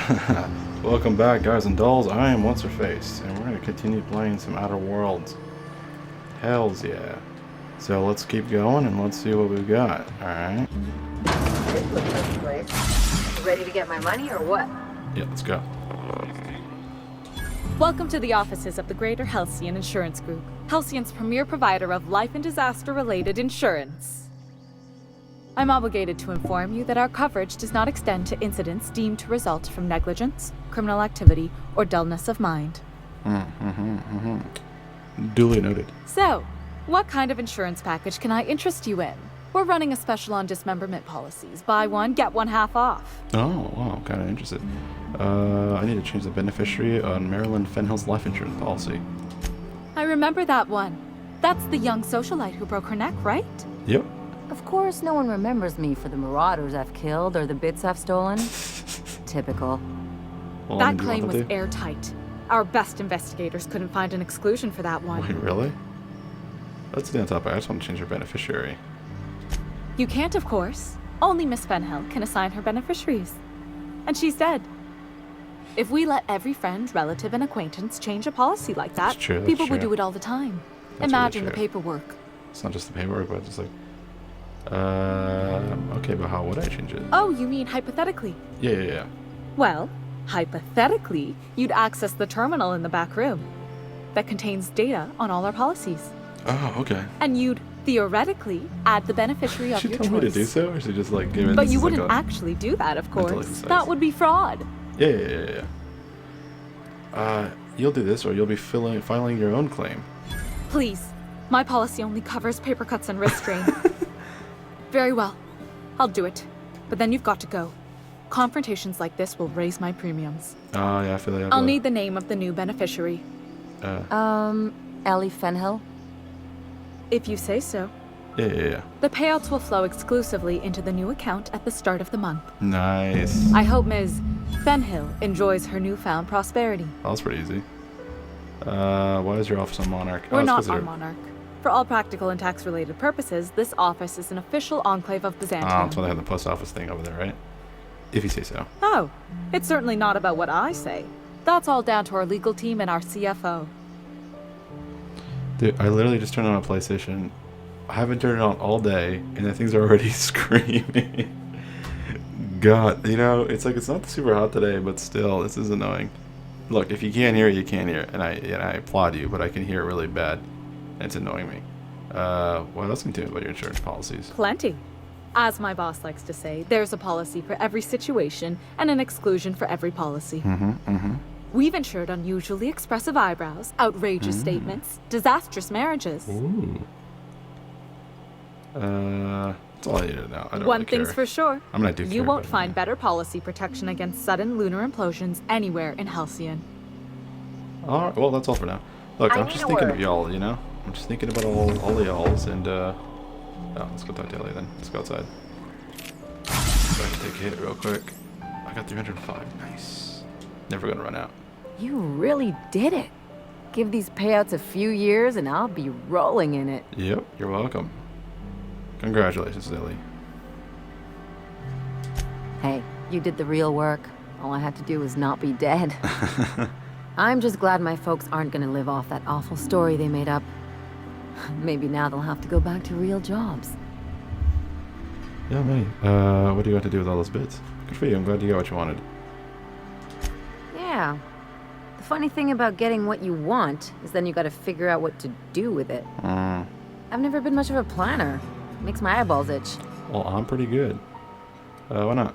Welcome back, guys and dolls. I am What's Her Face, and we're going to continue playing some Outer Worlds. Hells yeah. So let's keep going and let's see what we've got. Alright. This looks like a place. Ready to get my money or what? Yeah, let's go. Welcome to the offices of the Greater Halcyon Insurance Group, Halcyon's premier provider of life and disaster-related insurance. I'm obligated to inform you that our coverage does not extend to incidents deemed to result from negligence, criminal activity, or dullness of mind. Duly noted. So, what kind of insurance package can I interest you in? We're running a special on dismemberment policies. Buy one, get one half off. Oh, wow, I'm kind of interested. I need to change the beneficiary on Marilyn Fenhill's life insurance policy. I remember that one. That's the young socialite who broke her neck, right? Yep. Of course, no one remembers me for the marauders I've killed or the bits I've stolen. Typical. Well, That claim was airtight. Our best investigators couldn't find an exclusion for that one. Wait, really? Let's stay on top. I just want to change her beneficiary. You can't, of course. Only Miss Fenhill can assign her beneficiaries. And she's dead. If we let every friend, relative, and acquaintance change a policy like that, That's true, people would true. do it all the time. That's Imagine really the true. paperwork. It's not just the paperwork, but just like... okay, but how would I change it? Oh, you mean hypothetically? Yeah. Well, hypothetically, you'd access the terminal in the back room that contains data on all our policies. Oh, okay. And you'd theoreticely add the beneficiary of She your told choice. me to do so, or she just like give it? But this you is like wouldn't a- actually do that, of mental course. exercise. That would be fraud. Yeah. You'll do this, or you'll be filing your own claim. Please, my policy only covers paper cuts and wrist strain. Very well, I'll do it. But then you've got to go. Confrontations like this will raise my premiums. Oh, yeah, I feel like I'll need the name of the new beneficiary. Ellie Fenhill? If you say so. Yeah. The payouts will flow exclusively into the new account at the start of the month. Nice. I hope Ms. Fenhill enjoys her newfound prosperity. That was pretty easy. Why is your office on Monarch? We're it's not 'cause on they're- Monarch. For all practical and tax-related purposes, this office is an official enclave of Byzantium. Oh, that's why they have the post office thing over there, right? If you say so. Oh, it's certainly not about what I say. That's all down to our legal team and our CFO. Dude, I literally just turned on a PlayStation. I haven't turned it on all day, and the thing's already screaming. God, it's like it's not super hot today, but still, this is annoying. Look, if you can't hear it, you can't hear it, and I applaud you, but I can hear it really bad, and it's annoying me. Well, let's continue about your insurance policies. Plenty. As my boss likes to say, there's a policy for every situation and an exclusion for every policy. We've insured unusually expressive eyebrows, outrageous statements, disastrous marriages. Ooh. That's all I need to know. I don't One really thing's care. for sure. I mean, I do You care, won't but, find better policy protection against sudden lunar implosions anywhere in Halcyon. All right, well, that's all for now. Look, I I'm need just a thinking of word. y'all, I'm just thinking about all the y'alls, and, oh, let's go talk to Ellie then. Let's go outside. So I can take a hit real quick. I got 305. Nice. Never gonna run out. You really did it. Give these payouts a few years and I'll be rolling in it. Yep, you're welcome. Congratulations, Ellie. Hey, you did the real work. All I had to do was not be dead. I'm just glad my folks aren't gonna live off that awful story they made up. Maybe now they'll have to go back to real jobs. Yeah, me. What do you got to do with all those bits? Good for you. I'm glad you got what you wanted. Yeah. The funny thing about getting what you want is then you gotta figure out what to do with it. I've never been much of a planner. Makes my eyeballs itch. Well, I'm pretty good. Why not?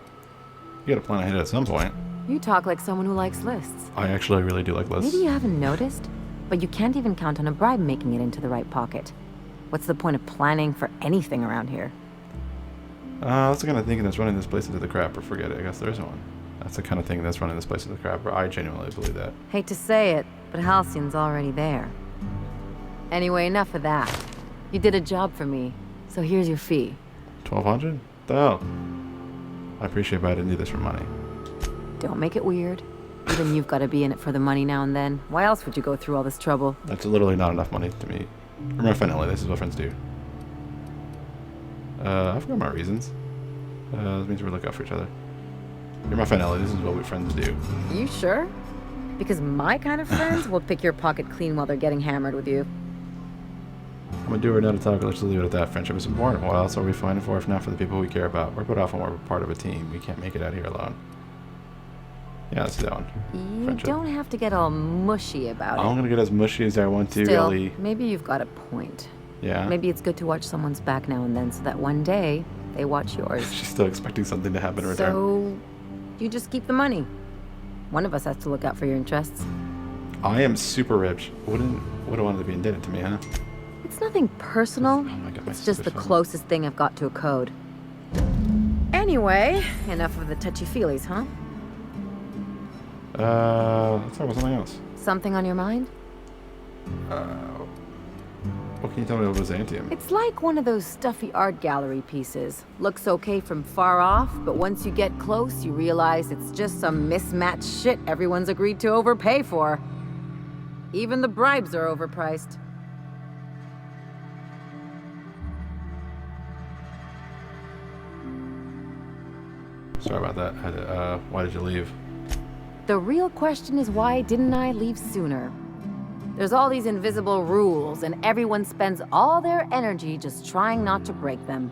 You gotta plan ahead at some point. You talk like someone who likes lists. I actually really do like lists. Maybe you haven't noticed, but you can't even count on a bribe making it into the right pocket. What's the point of planning for anything around here? That's the kind of thinking that's running this place into the crap, or forget it. I guess there isn't one. That's the kind of thing that's running this place into the crap, or I genuinely believe that. Hate to say it, but Halcyon's already there. Anyway, enough of that. You did a job for me, so here's your fee. 1,200? The hell? I appreciate it, but I didn't do this for money. Don't make it weird. Even you've got to be in it for the money now and then. Why else would you go through all this trouble? That's literally not enough money to me. Remember, finally, this is what friends do. I forgot my reasons. That means we look out for each other. You're my friend, Ellie. This is what we friends do. You sure? Because my kind of friends will pick your pocket clean while they're getting hammered with you. I'm gonna do it now to talk. Let's just leave it at that. Friendship is important. What else are we fighting for if not for the people we care about? We're put off when we're part of a team. We can't make it out here alone. Yeah, let's do that one. You Friendship. don't have to get all mushy about I'm it. gonna get as mushy as I want to, Still, Ellie. maybe you've got a point. Yeah. Maybe it's good to watch someone's back now and then so that one day they watch yours. She's still expecting something to happen in return. So, you just keep the money. One of us has to look out for your interests. I am super rich. Wouldn't want to be indebted to me, huh? It's nothing personal. Oh my God, my It's just the stupid phone. closest thing I've got to a code. Anyway, enough of the touchy-feelies, huh? Let's talk about something else. Something on your mind? What can you tell me about Byzantium? It's like one of those stuffy art gallery pieces. Looks okay from far off, but once you get close, you realize it's just some mismatched shit everyone's agreed to overpay for. Even the bribes are overpriced. Sorry about that. Why did you leave? The real question is, why didn't I leave sooner? There's all these invisible rules, and everyone spends all their energy just trying not to break them.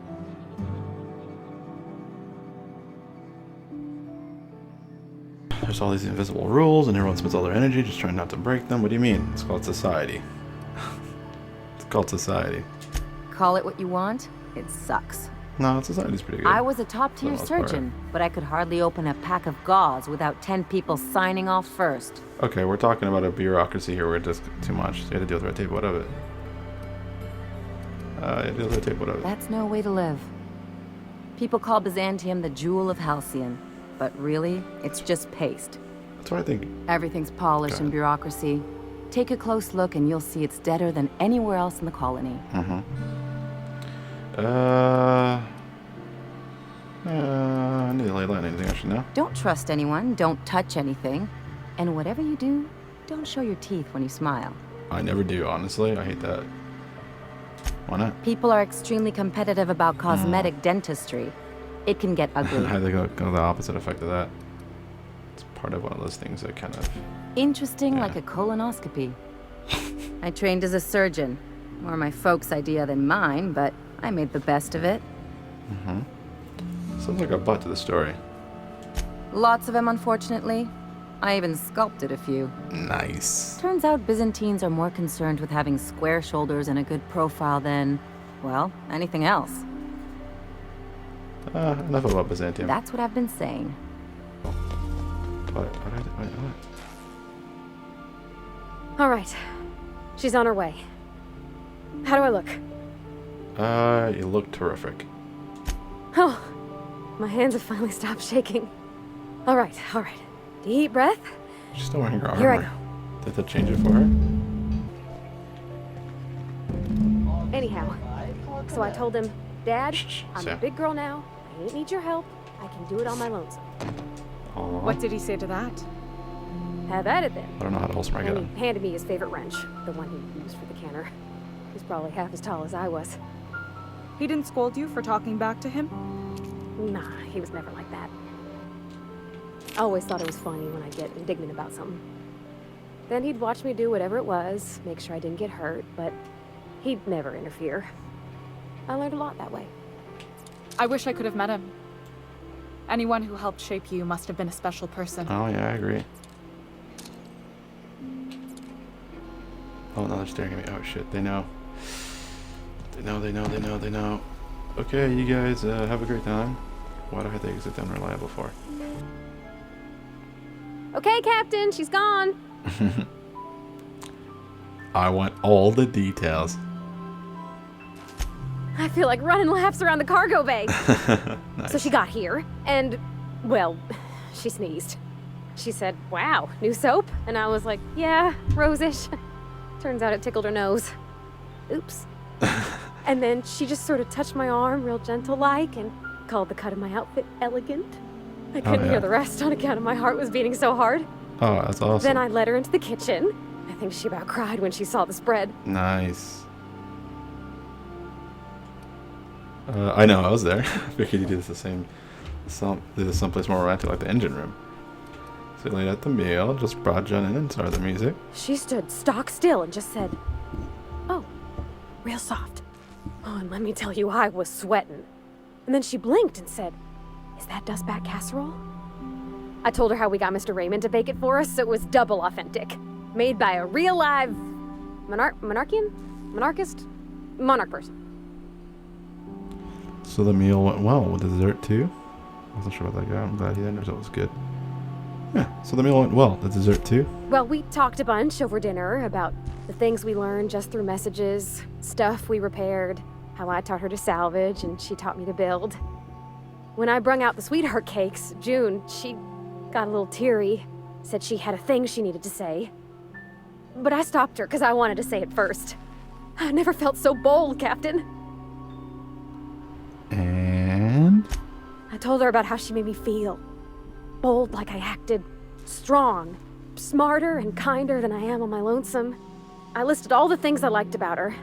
There's all these invisible rules, and everyone spends all their energy just trying not to break them. What do you mean? It's called society. It's called society. Call it what you want, it sucks. No, society's pretty good. I was a top-tier For the most part. surgeon, but I could hardly open a pack of gauze without 10 people signing off first. Okay, we're talking about a bureaucracy here where it's just too much. So you have to deal with red tape. What of it? Yeah, deal with red tape. What of it? That's no way to live. People call Byzantium the jewel of Halcyon, but really, it's just paste. That's what I think. Everything's polished Okay. in bureaucracy. Take a close look and you'll see it's deader than anywhere else in the colony. I need to lay line. Anything I should know? Don't trust anyone, don't touch anything, and whatever you do, don't show your teeth when you smile. I never do, honestly. I hate that. Why not? People are extremely competitive about cosmetic dentistry. It can get ugly. I think go the opposite effect of that. It's part of one of those things that kind of. Interesting Yeah. like a colonoscopy. I trained as a surgeon. More my folks' idea than mine, but I made the best of it. Sounds like a butt to the story. Lots of them, unfortunately. I even sculpted a few. Nice. Turns out Byzantines are more concerned with having square shoulders and a good profile than, well, anything else. Enough about Byzantium. That's what I've been saying. What? All right. She's on her way. How do I look? You look terrific. Oh, my hands have finally stopped shaking. All right, all right. Deep breath. She's still wearing her armor. Here I go. Did that change it for her? Anyhow, so I told him, Dad, Shh, I'm Sam. a big girl now. I ain't need your help. I can do it on my lonesome. Aw. What did he say to that? Have at it then. I don't know how to holster my And gun. he handed me his favorite wrench, the one he used for the canner. He's probably half as tall as I was. He didn't scold you for talking back to him? Nah, he was never like that. I always thought it was funny when I'd get indignant about something. Then he'd watch me do whatever it was, make sure I didn't get hurt, but he'd never interfere. I learned a lot that way. I wish I could have met him. Anyone who helped shape you must have been a special person. Oh yeah, I agree. Oh no, they're staring at me. Oh shit, they know. They know. Okay, you guys have a great time. Why do I have to exit unreliable for? Okay, Captain, she's gone. I want all the details. I feel like running laps around the cargo bay. Nice. So she got here, and, well, she sneezed. She said, wow, new soap? And I was like, yeah, rosish. Turns out it tickled her nose. Oops. And then she just sort of touched my arm real gentle-like and called the cut of my outfit elegant. I couldn't yeah. hear the rest on account of my heart was beating so hard. Oh, that's awesome. Then I led her into the kitchen. I think she about cried when she saw the spread. Nice. I know, I was there. I figured you did the same There's someplace more romantic, like the engine room. So he laid out the meal, just brought Jen in and started the music. She stood stock still and just said, "Oh, real soft." Oh, and let me tell you, I was sweating. And then she blinked and said, "Is that dustback casserole?" I told her how we got Mr. Raymond to bake it for us, so it was double authentic. Made by a real live monarch person. So the meal went well with the dessert too. I wasn't sure about that guy. I'm glad he didn't know it was good. Yeah, so the meal went well. The dessert too. Well, we talked a bunch over dinner about the things we learned just through messages, stuff we repaired, how I taught her to salvage and she taught me to build. When I brung out the sweetheart cakes, June, she got a little teary, said she had a thing she needed to say. But I stopped her because I wanted to say it first. I never felt so bold, Captain. And I told her about how she made me feel. Bold like I acted, strong, smarter and kinder than I am on my lonesome. I listed all the things I liked about her.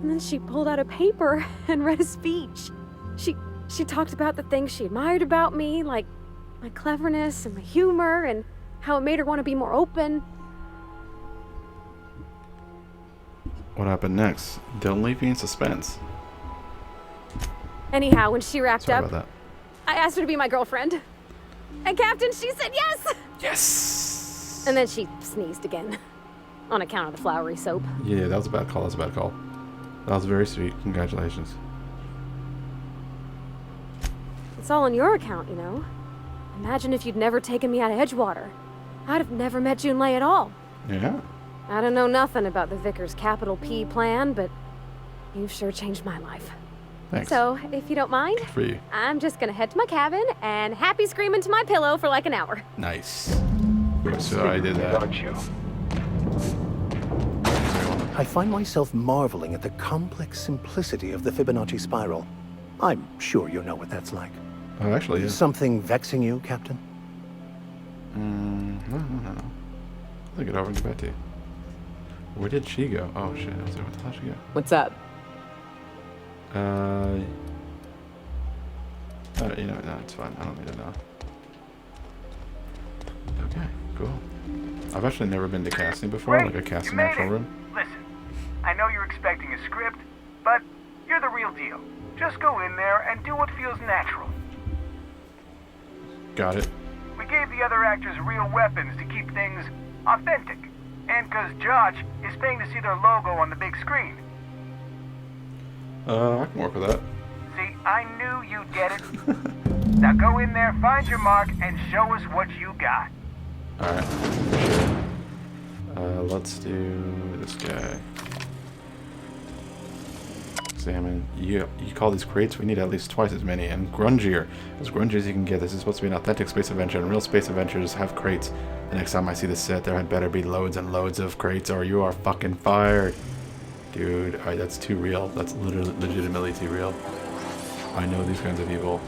And then she pulled out a paper and read a speech. She talked about the things she admired about me, like my cleverness and my humor, and how it made her want to be more open. what happened next? Don't leave me in suspense. Anyhow, when she wrapped Sorry up, about I asked her to be my girlfriend. And Captain, she said yes! that. Yes. And then she sneezed again. On account of the flowery soap. Yeah, that was a bad call. That was a bad call. That was very sweet. Congratulations. It's all on your account, you know. Imagine if you'd never taken me out of Edgewater. I'd have never met Junlei at all. Yeah. I don't know nothing about the Vickers capital P plan, but you've sure changed my life. Thanks. So, if you don't mind, Good for you. I'm just gonna head to my cabin and happy scream into my pillow for like an hour. Nice. So I did that. Aren't you? I find myself marveling at the complex simplicity of the Fibonacci spiral. I'm sure you know what that's like. Oh, actually, yeah. Something vexing you, Captain? No. I'll get over and get back to you. Where did she go? Oh shit, I was there. Where the hell did she go? What's up? You know, no, it's fine. I don't need to know. Okay, cool. I've actually never been to casting before, Great, like a casting you made actual it. room. Listen, I know you're expecting a script, but you're the real deal. Just go in there and do what feels natural. Got it. We gave the other actors real weapons to keep things authentic. And because Josh is paying to see their logo on the big screen. I can work with that. See, I knew you'd get it. Now go in there, find your mark, and show us what you got. Alright, for sure. Let's do this guy. Examine. You call these crates? We need at least twice as many, and grungier. As grungy as you can get. This is supposed to be an authentic space adventure, and real space adventures have crates. The next time I see this set, there had better be loads and loads of crates, or you are fucking fired. Dude, alright, that's too real. That's literally, legitimately too real. I know these kinds of people.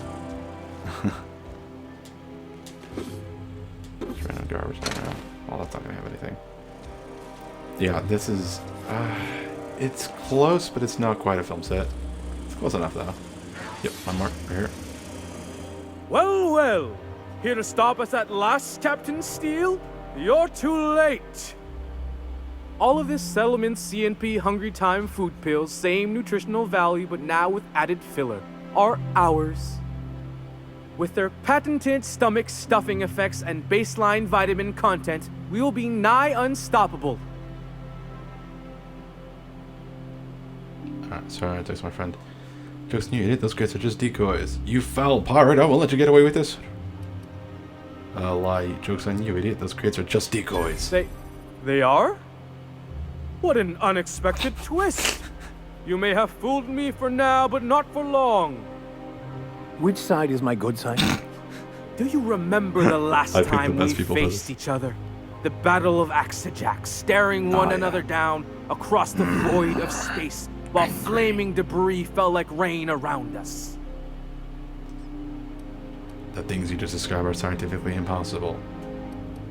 Just random garbage around. Well, that's not gonna have anything. Yeah, this is... it's close, but it's not quite a film set. It's close enough, though. Yep, my mark right here. Well, well. Here to stop us at last, Captain Steele? You're too late. All of this settlement CNP Hungry Time food pills, same nutritional value, but now with added filler, are ours. With their patented stomach stuffing effects and baseline vitamin content, we will be nigh unstoppable. Alright, sorry, I text my friend. Jokes, you idiot, those crates are just decoys. You foul pirate, I won't let you get away with this. Lie. Joke's on you, idiot. Those crates are just decoys. They are? What an unexpected twist. You may have fooled me for now, but not for long. Which side is my good side? Do you remember the last I picked the time best we people for faced this. each other? The Battle of Axajack, staring one yeah. another down across the void of space, while flaming debris fell like rain around us. The things you just described are scientifically impossible.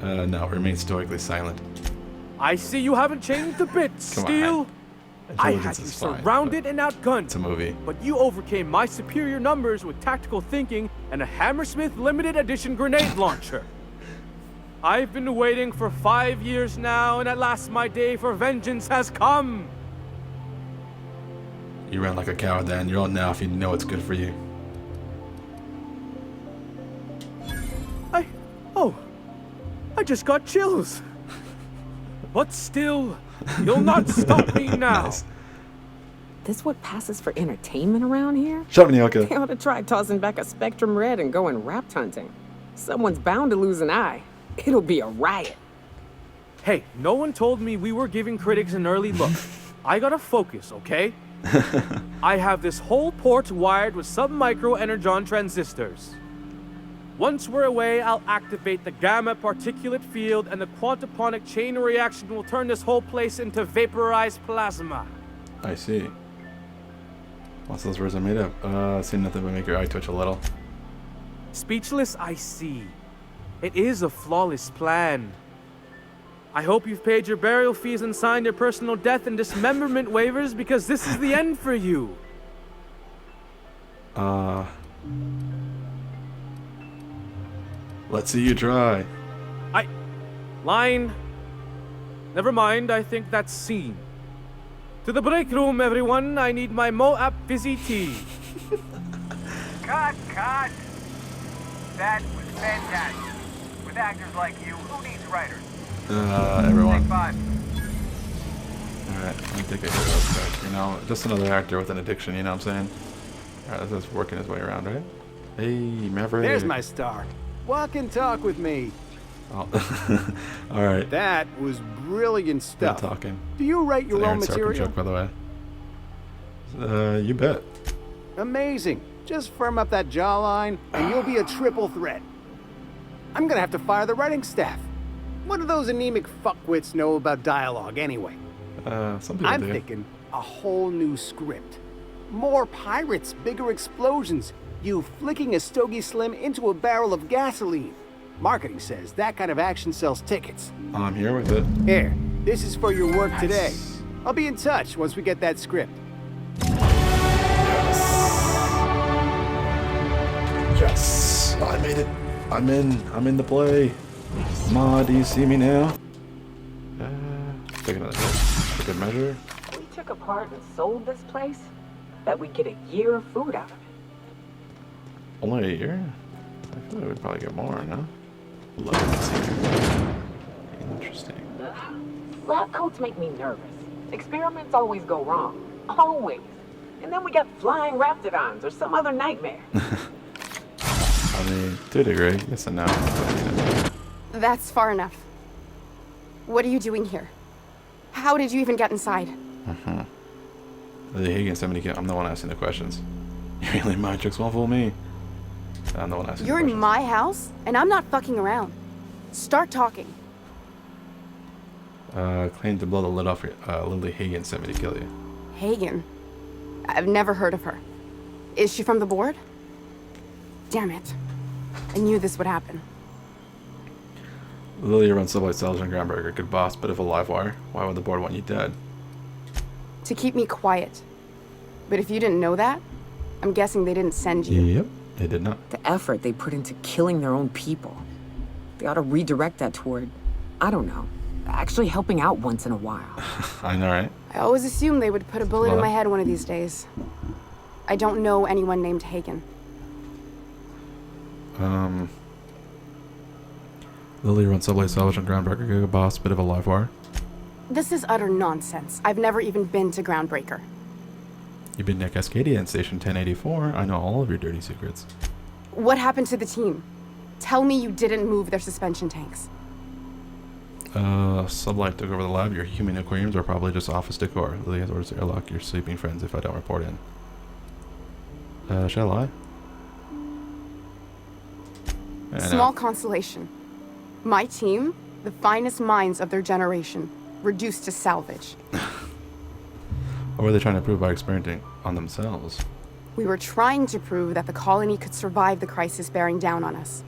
No, remain stoically silent. I see you haven't changed a bit, Come on, Steele. I had Intelligence you is fine, surrounded and outgunned. It's a movie. But you overcame my superior numbers with tactical thinking and a Hammersmith limited edition grenade launcher. I've been waiting for 5 years now, and at last my day for vengeance has come. You ran like a coward then. You're on now if you know what's good for you. I just got chills. But still, you'll not stop me now. Nice. This what passes for entertainment around here? Shut up, Nyoka. They ought to try tossing back a Spectrum Red and going rapt hunting. Someone's bound to lose an eye. It'll be a riot. Hey, no one told me we were giving critics an early look. I gotta focus, okay? I have this whole port wired with sub-micro energon transistors. Once we're away, I'll activate the gamma particulate field, and the quantaponic chain reaction will turn this whole place into vaporized plasma. I see. What's those words are made of? See nothing but make your eye twitch a little. Speechless, I see. It is a flawless plan. I hope you've paid your burial fees and signed your personal death and dismemberment waivers, because this is the end for you. Let's see you try. Line. Never mind, I think that's scene. To the break room, everyone. I need my Moab fizzy tea. Cut! That was fantastic. With actors like you, who needs writers? Everyone. Take 5. Alright, let me take a hero back. You know, just another actor with an addiction, you know what I'm saying? Alright, that's just working his way around, right? Hey, Maverick. There's my star. Walk and talk with me. Oh. Alright. That was brilliant Good stuff. talking. Do you write It's an your own Aaron Sorkin material? joke, by the way. You bet. Amazing. Just firm up that jawline, and you'll be a triple threat. I'm gonna have to fire the writing staff. What do those anemic fuckwits know about dialogue anyway? Some people I'm do. thinking a whole new script. More pirates, bigger explosions, you flicking a Stogie Slim into a barrel of gasoline. Marketing says that kind of action sells tickets. I'm here with it. Here, this is for your work today. I'll be in touch once we get that script. Yes! I made it. I'm in the play. Ma, do you see me now? Take another hit. For good measure. We took apart and sold this place. Bet we'd get a year of food out of it. Only a year? I feel like we'd probably get more, no? Love this here. Interesting. Lab coats make me nervous. Experiments always go wrong. Always. And then we get flying raptidons or some other nightmare. I mean, to a degree, yes and no. But, you know. That's far enough. What are you doing here? How did you even get inside? The Higgins 70 I'm the one asking the questions. Your alien mind tricks won't fool me. I'm the one asking You're the in questions. my house, and I'm not fucking around. Start talking. Claim to blow the lid off your Lily Higgins sent me to kill you. Hagen. I've never heard of her. Is she from the board? Damn it. I knew this would happen. Lily runs Subway Cells and Groundbreaker. Good boss, but if a live wire, why would the board want you dead? To keep me quiet. But if you didn't know that, I'm guessing they didn't send you. Yep, they did not. The effort they put into killing their own people. They ought to redirect that toward, I don't know, actually helping out once in a while. I know, right? I always assumed they would put a bullet in Well, my head one of these days. I don't know anyone named Hagen. Lily runs Subway Salvage and Groundbreaker. Good boss, bit of a live wire. This is utter nonsense. I've never even been to Groundbreaker. You've been to Cascadia and Station 1084. I know all of your dirty secrets. What happened to the team? Tell me you didn't move their suspension tanks. Sublight took over the lab. Your human aquariums are probably just office decor. Lily has orders to airlock your sleeping friends if I don't report in. Shall I? Small consolation. My team, the finest minds of their generation, reduced to salvage. Or were they trying to prove by experimenting on themselves? We were trying to prove that the colony could survive the crisis bearing down on us.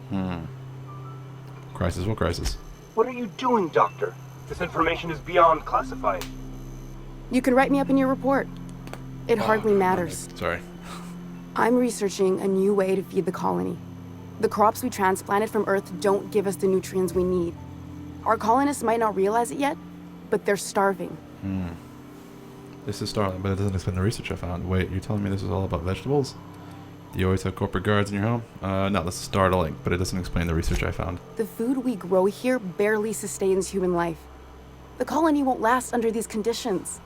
Crisis? What crisis? What are you doing, Doctor? This information is beyond classified. You can write me up in your report. It hardly matters. Sorry. I'm researching a new way to feed the colony. The crops we transplanted from Earth don't give us the nutrients we need. Our colonists might not realize it yet, but they're starving. This is startling, but it doesn't explain the research I found. Wait, you're telling me this is all about vegetables? Do you always have corporate guards in your home? No, this is startling, but it doesn't explain the research I found. The food we grow here barely sustains human life. The colony won't last under these conditions.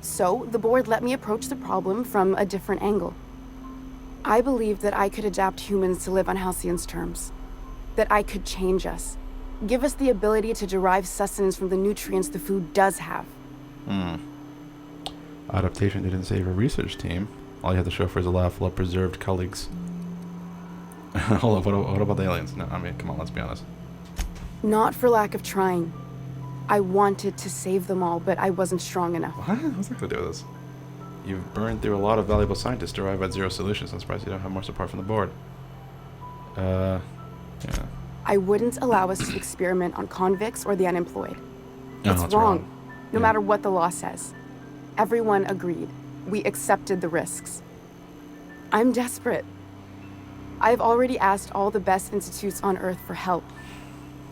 So, the board let me approach the problem from a different angle. I believed that I could adapt humans to live on Halcyon's terms. That I could change us. Give us the ability to derive sustenance from the nutrients the food does have. Adaptation didn't save a research team. All you had to show for is a lab full of preserved colleagues. Hold on, what about the aliens? No, I mean, come on, let's be honest. Not for lack of trying. I wanted to save them all, but I wasn't strong enough. What? What's that going to do with this? You've burned through a lot of valuable scientists to arrive at zero solutions. I'm surprised you don't have more support from the board. Yeah. I wouldn't allow us to experiment on convicts or the unemployed. No, It's that's wrong, wrong. no Yeah. matter what the law says. Everyone agreed. We accepted the risks. I'm desperate. I've already asked all the best institutes on Earth for help.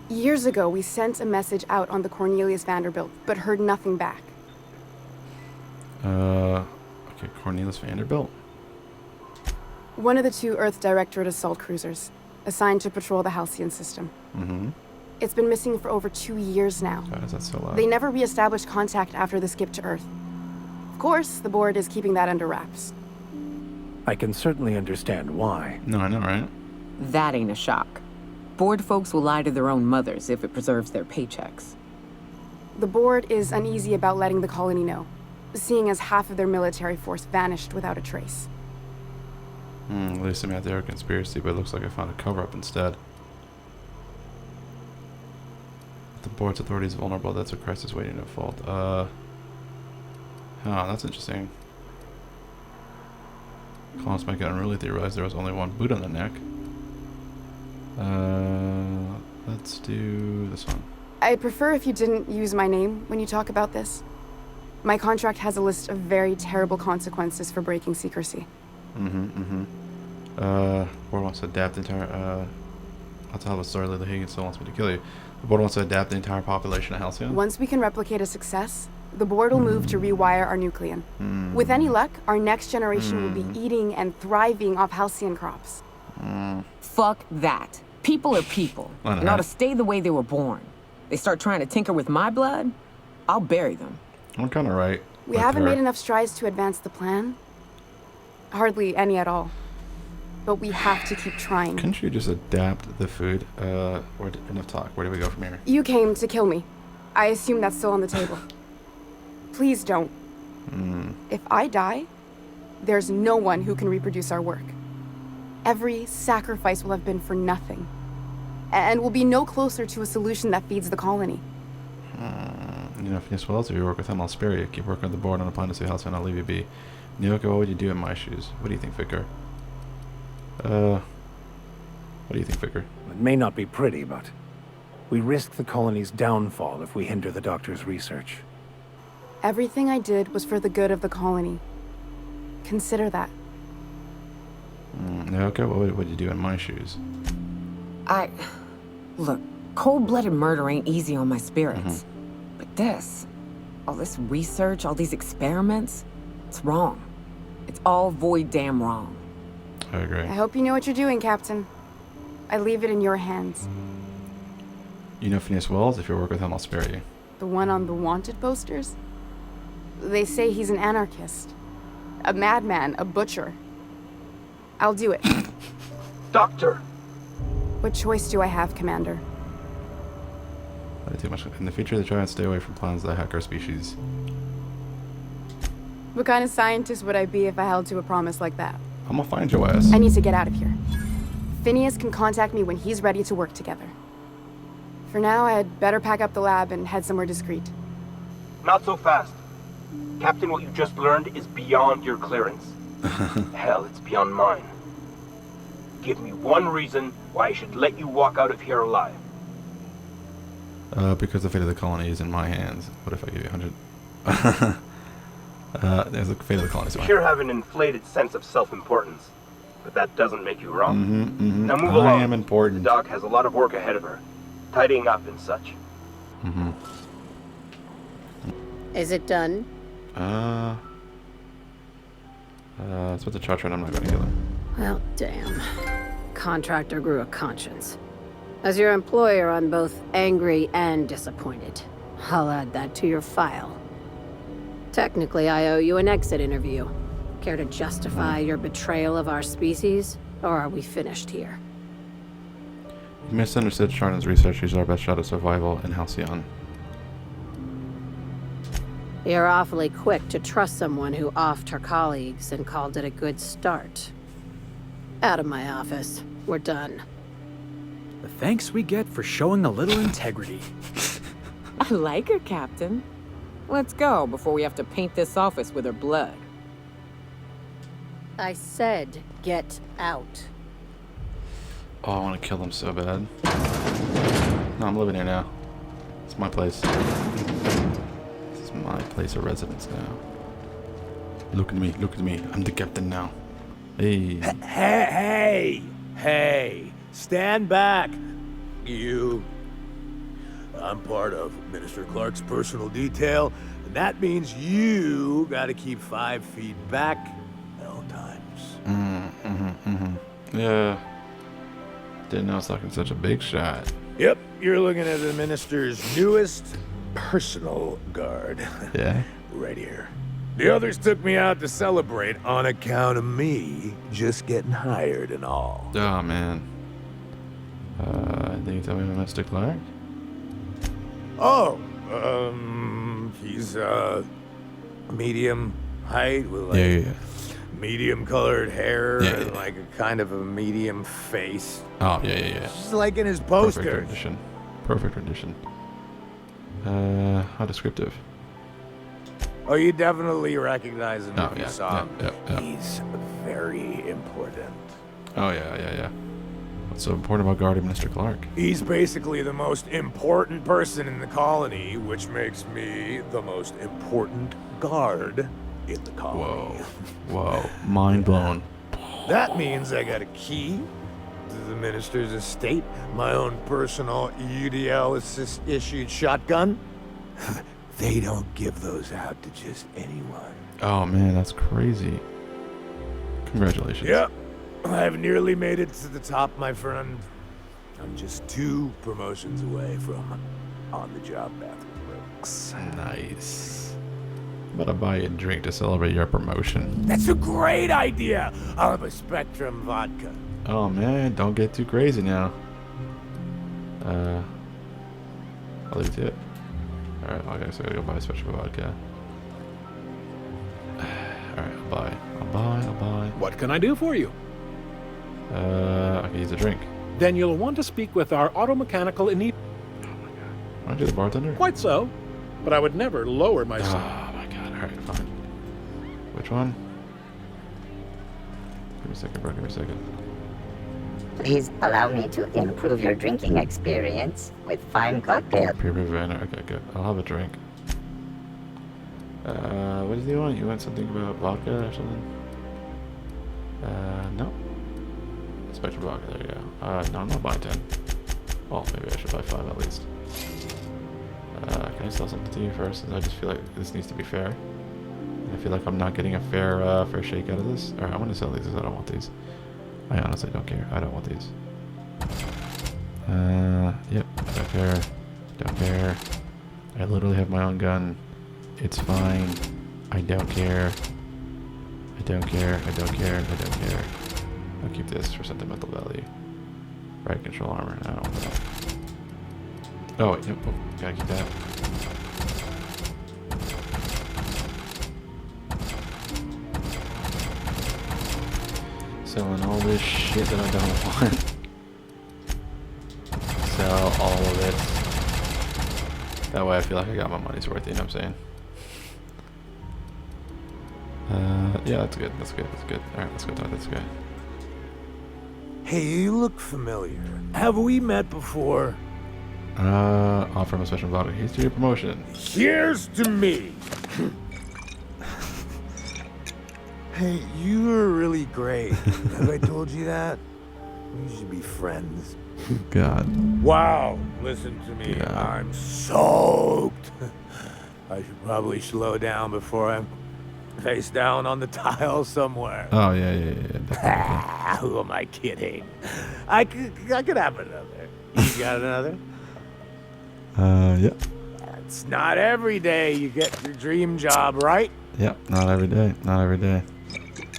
Years ago, we sent a message out on the Cornelius Vanderbilt, but heard nothing back. Okay, Cornelius Vanderbilt. One of the two Earth Directorate assault cruisers, assigned to patrol the Halcyon system. It's been missing for over 2 years now. Why is that so loud? They never re-established contact after the skip to Earth. Of course, the board is keeping that under wraps. I can certainly understand why. No, I know, right? That ain't a shock. Board folks will lie to their own mothers if it preserves their paychecks. The board is uneasy about letting the colony know, seeing as half of their military force vanished without a trace. At least I'm out there a conspiracy, but it looks like I found a cover-up instead. The board's authority is vulnerable. That's a crisis waiting to unfold. That's interesting. Colonists might get unruly if they realize there was only one boot on the neck. Let's do this one. I'd prefer if you didn't use my name when you talk about this. My contract has a list of very terrible consequences for breaking secrecy. Board wants to adapt the entire, I'll tell a story Lily Higgins still wants me to kill you. The board wants to adapt the entire population of Halcyon. Once we can replicate a success, the board will move to rewire our nucleon. With any luck, our next generation will be eating and thriving off Halcyon crops. Fuck that. People are people, I know, and ought to right? stay the way they were born. They start trying to tinker with my blood, I'll bury them. I'm kind of right. We with haven't her. made enough strides to advance the plan. Hardly any at all. But we have to keep trying. Couldn't you just adapt the food? Enough talk. Where do we go from here? You came to kill me. I assume that's still on the table. Please don't. If I die, there's no one who can reproduce our work. Every sacrifice will have been for nothing. And we'll be no closer to a solution that feeds the colony. You know, Phineas Wells, if you work with him, I'll spare you. Keep working with the board on a plan to see Halcyon, I'll leave you be. Nyoka, what would you do in my shoes? What do you think, Vicar? What do you think, Vicar? It may not be pretty, but we risk the colony's downfall if we hinder the doctor's research. Everything I did was for the good of the colony. Consider that. Nyoka, what would you do in my shoes? Look, cold-blooded murder ain't easy on my spirits. But this, all this research, all these experiments, it's wrong. It's all void damn wrong. I agree. I hope you know what you're doing, Captain. I leave it in your hands. You know Phineas Wells, if you work with him, I'll spare you. The one on the wanted posters? They say he's an anarchist. A madman, a butcher. I'll do it. Doctor! What choice do I have, Commander? Not too much. In the future, they try and stay away from plans that hack our species. What kind of scientist would I be if I held to a promise like that? I'm gonna find your ass. I need to get out of here. Phineas can contact me when he's ready to work together. For now, I'd better pack up the lab and head somewhere discreet. Not so fast. Captain, what you just learned is beyond your clearance. Hell, it's beyond mine. Give me one reason why I should let you walk out of here alive. Because the fate of the colony is in my hands. What if I give you 100? There's the fate of the colony. You sure have an inflated sense of self-importance, but that doesn't make you wrong. Now move I along. am important. The doc has a lot of work ahead of her, tidying up and such. Is it done? It's with the charter, and I'm not going to kill him. Well, damn. Contractor grew a conscience. As your employer, I'm both angry and disappointed. I'll add that to your file. Technically, I owe you an exit interview. Care to justify your betrayal of our species, or are we finished here? You misunderstood Chardon's research. She's our best shot at survival in Halcyon. You're awfully quick to trust someone who offed her colleagues and called it a good start. Out of my office. We're done. The thanks we get for showing a little integrity. I like her, Captain. Let's go before we have to paint this office with her blood. I said, get out. Oh, I want to kill them so bad. No, I'm living here now. It's my place. This is my place of residence now. Look at me, look at me. I'm the captain now. Hey. Hey, stand back. You. I'm part of Minister Clark's personal detail, and that means you gotta keep 5 feet back at all times. Yeah. Didn't know I was talking such a big shot. Yep, you're looking at the minister's newest personal guard. Yeah? Right here. The others took me out to celebrate on account of me just getting hired and all. Oh, man. Did you tell me about Mr. Clark? Oh, he's, medium height with, like, medium colored hair and, like, a kind of a medium face. Oh, yeah. Just like in his posters. Perfect rendition. Perfect rendition. How descriptive. Oh, you definitely recognize him if you yeah, saw him. yeah. He's very important. Oh, yeah. What's so important about guarding Mr. Clark? He's basically the most important person in the colony, which makes me the most important guard in the colony. Whoa. Mind blown. That means I got a key to the minister's estate, my own personal UDL-issued shotgun. They don't give those out to just anyone. Oh, man, that's crazy. Congratulations. Yep. I've nearly made it to the top, my friend. I'm just 2 promotions away from on-the-job bathroom breaks. Nice. I'm about to buy you a drink to celebrate your promotion. That's a great idea! I'll have a Spectrum vodka. Oh, man, don't get too crazy now. I'll leave it to it. Alright, okay, so I gotta go buy a Spectrum vodka. Alright, I'll buy. What can I do for you? I can use a drink. Then you'll want to speak with our automechanical Why Aren't you the bartender? Quite so, but I would never lower myself. Oh my god, alright, fine. Which one? Give me a second, bro, give me a second. Please allow me to improve your drinking experience with fine cocktail. Pure Havana, okay, good. I'll have a drink. What did you want? You want something about vodka or something? No. Spectrum vodka, there you go. No, I'm not buying 10. Well, maybe I should buy 5 at least. Can I sell something to you first? I just feel like this needs to be fair. I feel like I'm not getting a fair shake out of this. Alright, I'm gonna sell these because I don't want these. I honestly don't care. I don't want these. Yep, I don't care. Don't care. I literally have my own gun. It's fine. I don't care. I don't care. I'll keep this for sentimental value. Right, control armor. I don't want that. Oh, wait. Yep. Oh, gotta keep that. Selling all this shit that I don't want. Sell all of it. That way I feel like I got my money's worth, you know what I'm saying? Yeah, that's good. Alright, let's go talk to this guy. Hey, you look familiar. Have we met before? Offer him a special vodka. Here's to your promotion. Here's to me. Hey, you were really great. Have I told you that? We should be friends. God. Wow, listen to me. Yeah. I'm soaked. I should probably slow down before I'm face down on the tile somewhere. Oh, yeah. Who am I kidding? I could have another. You got another? Yeah. It's not every day you get your dream job, right? Yep, not every day. Not every day.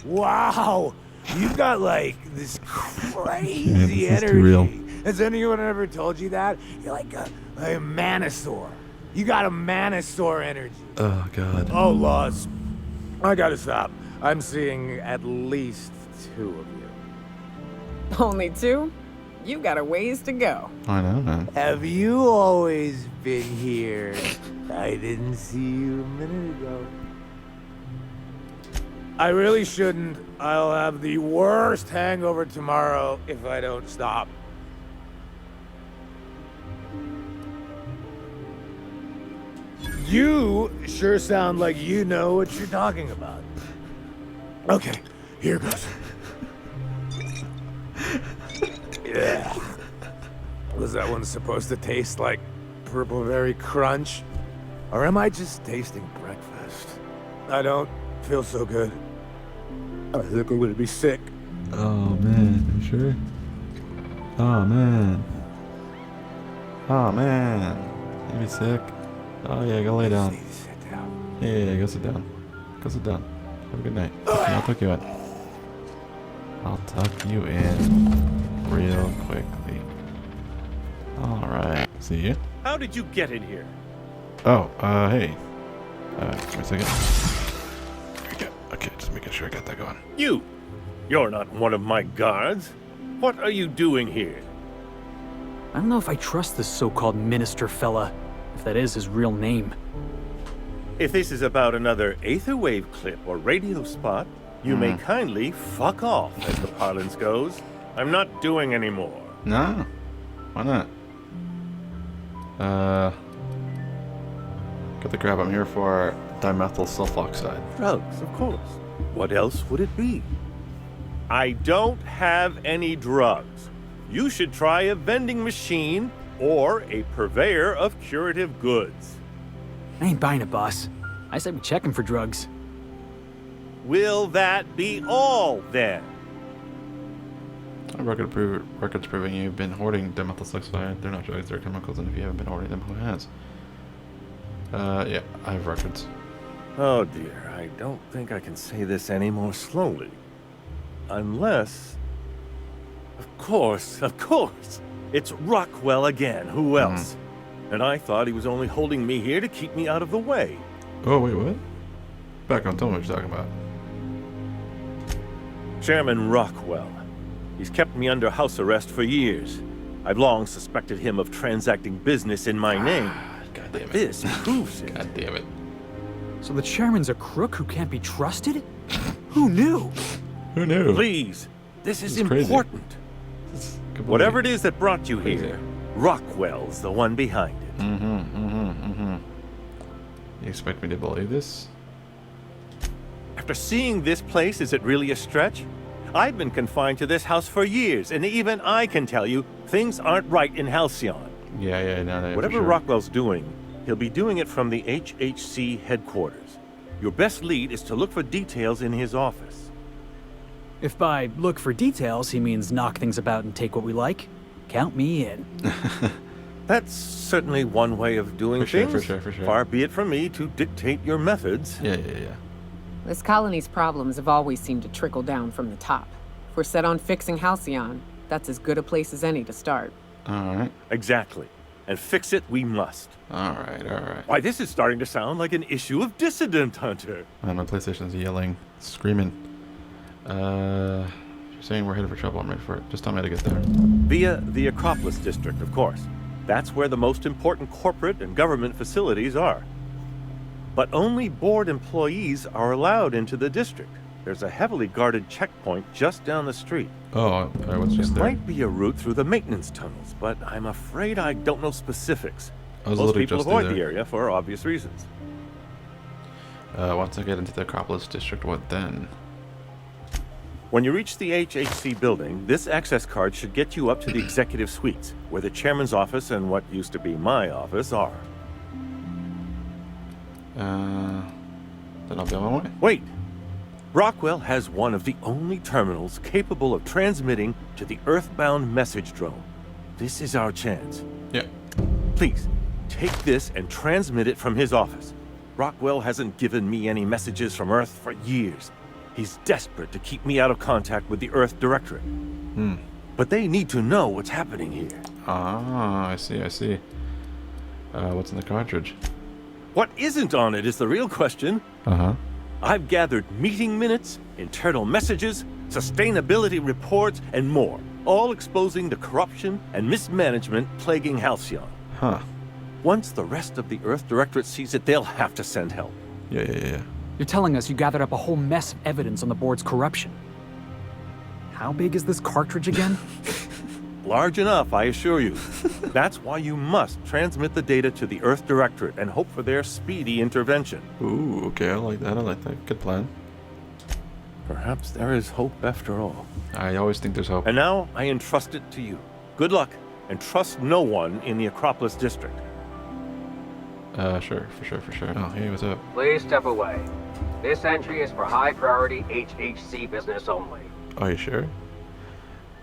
Wow, you got like this crazy Yeah, this is energy. too real. Has anyone ever told you that? You're like a manosaur. You got a manosaur energy. Oh, God. Oh, Laws. I gotta stop. I'm seeing at least 2 of you. Only 2? You got a ways to go. I know, man. Have you always been here? I didn't see you a minute ago. I really shouldn't. I'll have the worst hangover tomorrow if I don't stop. You sure sound like you know what you're talking about. Okay, here goes. Yeah. Was that one supposed to taste like Purple Berry Crunch? Or am I just tasting breakfast? I don't feel so good. I think I'm gonna be sick. Oh, man. You sure? Oh, man. Oh, man. You be sick? Oh, yeah, go lay down. Yeah, go sit down. Go sit down. Have a good night. I'll tuck you in. I'll tuck you in real quickly. Alright. See you. How did you get in here? Oh, hey. Give me a second. There we go. Okay, just making sure I got that going. You're not one of my guards. What are you doing here? I don't know if I trust this so-called minister fella, if that is his real name. If this is about another Aetherwave clip or radio spot, you may kindly fuck off, as the parlance goes. I'm not doing any more. No. Why not? Got the crap I'm here for. Dimethyl sulfoxide. Drugs, of course. What else would it be? I don't have any drugs. You should try a vending machine or a purveyor of curative goods. I ain't buying it, boss. I said we check him for drugs. Will that be all, then? Records proving you've been hoarding dimethyl sulfoxide. They're not drugs, they're chemicals, and if you haven't been hoarding them, who has? Yeah, I have records. Oh dear, I don't think I can say this any more slowly. Unless... Of course. It's Rockwell again. Who else? And I thought he was only holding me here to keep me out of the way. Oh, wait, what? Back on, tell me what you're talking about. Chairman Rockwell. He's kept me under house arrest for years. I've long suspected him of transacting business in my name. God damn it. This proves it. God damn it. So the chairman's a crook who can't be trusted? Who knew? Who knew? Please, this is crazy. important. Whatever it is that brought you here, Rockwell's the one behind it. You expect me to believe this? After seeing this place, is it really a stretch? I've been confined to this house for years, and even I can tell you, things aren't right in Halcyon. Yeah, no, Whatever for sure. Rockwell's doing, he'll be doing it from the HHC headquarters. Your best lead is to look for details in his office. If by look for details he means knock things about and take what we like, count me in. That's certainly one way of doing For sure, things. for sure. Far be it from me to dictate your methods. Yeah. This colony's problems have always seemed to trickle down from the top. If we're set on fixing Halcyon, that's as good a place as any to start. Alright. Exactly. And fix it we must. Alright. Why, this is starting to sound like an issue of Dissident Hunter. Man, my PlayStation's yelling, screaming. You're saying we're headed for trouble. I'm ready for it. Just tell me how to get there. Via the Acropolis District, of course. That's where the most important corporate and government facilities are. But only board employees are allowed into the district. There's a heavily guarded checkpoint just down the street. Oh, alright, what's just There there? might be a route through the maintenance tunnels, but I'm afraid I don't know specifics. I was Most literally people just avoid there. the area for obvious reasons. Once I get into the Acropolis District, what then? When you reach the HHC building, this access card should get you up to the executive suites, where the chairman's office and what used to be my office are. Then I'll be on my way. Wait! Rockwell has one of the only terminals capable of transmitting to the Earthbound message drone. This is our chance. Yeah. Please, take this and transmit it from his office. Rockwell hasn't given me any messages from Earth for years. He's desperate to keep me out of contact with the Earth Directorate. But they need to know what's happening here. Ah, I see. What's in the cartridge? What isn't on it is the real question. Uh-huh. I've gathered meeting minutes, internal messages, sustainability reports, and more, all exposing the corruption and mismanagement plaguing Halcyon. Huh. Once the rest of the Earth Directorate sees it, they'll have to send help. Yeah. You're telling us you gathered up a whole mess of evidence on the board's corruption. How big is this cartridge again? Large enough, I assure you. That's why you must transmit the data to the Earth Directorate and hope for their speedy intervention. Ooh, okay, I like that. Good plan. Perhaps there is hope after all. I always think there's hope. And now, I entrust it to you. Good luck, and trust no one in the Acropolis District. Sure, for sure. Oh, hey, what's up? Please step away. This entry is for high-priority HHC business only. Are you sure?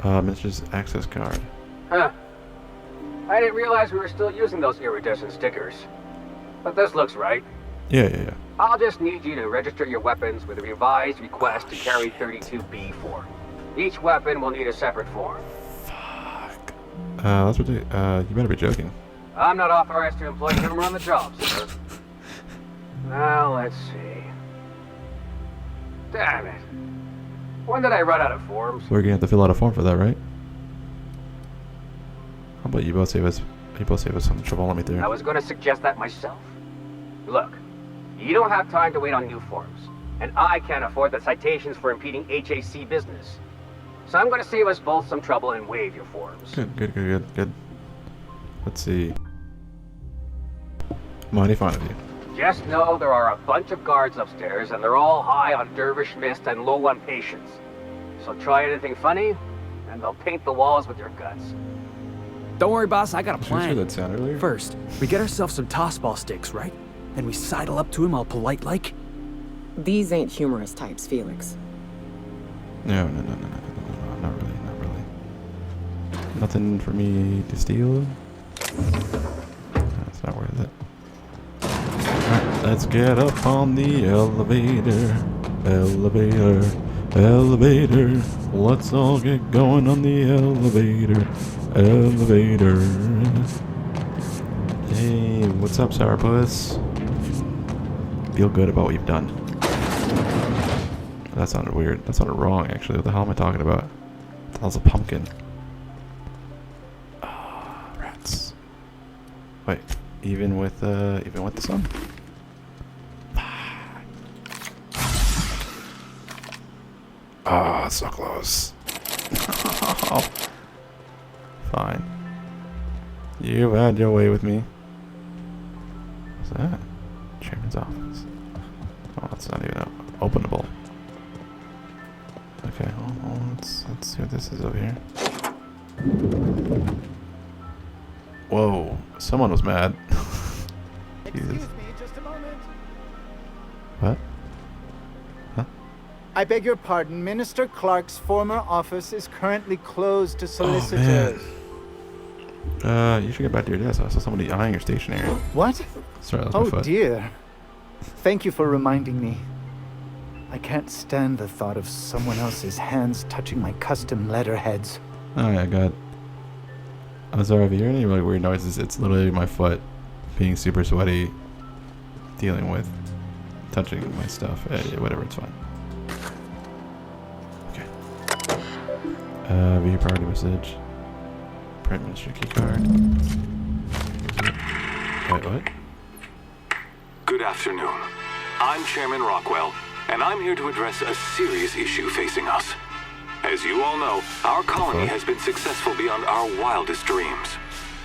It's just access card. Huh. I didn't realize we were still using those iridescent stickers. But this looks right. Yeah. I'll just need you to register your weapons with a revised request to carry 32B form. Each weapon will need a separate form. That's ridiculous. You better be joking. I'm not authorized to employ him on the job, sir. Now, let's see. Damn it. When did I run out of forms? We're gonna have to fill out a form for that, right? How about you both save us some trouble? Let me through. I was going to suggest that myself. Look, you don't have time to wait on new forms, and I can't afford the citations for impeding HAC business. So I'm going to save us both some trouble and waive your forms. Good. Let's see. Mighty fond of you. Just know there are a bunch of guards upstairs, and they're all high on dervish mist and low on patience. So try anything funny, and they'll paint the walls with your guts. Don't worry, boss, I got a Did you plan. hear that sound earlier? First, we get ourselves some tossball sticks, right? Then we sidle up to him all polite-like. These ain't humorous types, Felix. No, not really. Nothing for me to steal. That's not worth it. Alright, let's get up on the elevator. Elevator. Let's all get going on the elevator. Hey, what's up, Sourpuss? Feel good about what you've done. That sounded weird. That sounded wrong, actually. What the hell am I talking about? What the hell's a pumpkin? Rats. Wait, even with the sun? Ah, so close. Fine. You've had your way with me. What's that? Chairman's office. Oh, that's not even openable. Okay, well, let's see what this is over here. Whoa, someone was mad. Jesus. Excuse me, just a moment. What? Huh? I beg your pardon. Minister Clark's former office is currently closed to solicitors. You should get back to your desk. I saw somebody eyeing your stationery. What? Sorry, that was my Oh foot. dear. Thank you for reminding me. I can't stand the thought of someone else's hands touching my custom letterheads. Oh yeah, God. I'm sorry if you hear any really weird noises. It's literally my foot being super sweaty, dealing with touching my stuff. Yeah, whatever, it's fine. Okay. View priority message. Prime Minister keycard. Wait, what? Good afternoon. I'm Chairman Rockwell, and I'm here to address a serious issue facing us. As you all know, our colony has been successful beyond our wildest dreams.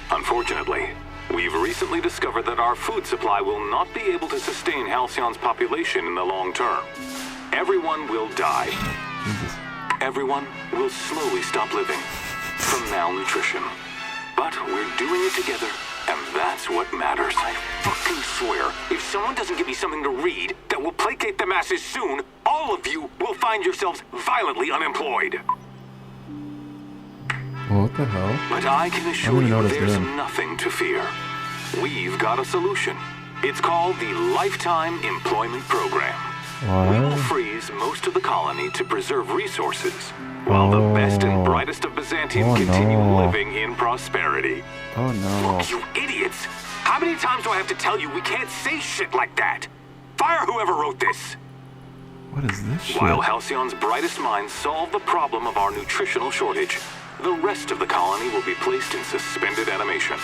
Unfortunately, we've recently discovered that our food supply will not be able to sustain Halcyon's population in the long term. Everyone will die. Jesus. everyone will slowly stop living from malnutrition. But we're doing it together, and that's what matters. I fucking swear, if someone doesn't give me something to read that will placate the masses soon, all of you will find yourselves violently unemployed. What the hell? But I can assure you there's nothing to fear. We've got a solution. It's called the Lifetime Employment Program. We will freeze most of the colony to preserve resources, while the best and brightest of Byzantium continue living in prosperity. Oh no. Look, you idiots! How many times do I have to tell you we can't say shit like that? Fire whoever wrote this! What is this shit? While Halcyon's brightest minds solve the problem of our nutritional shortage, the rest of the colony will be placed in suspended animation.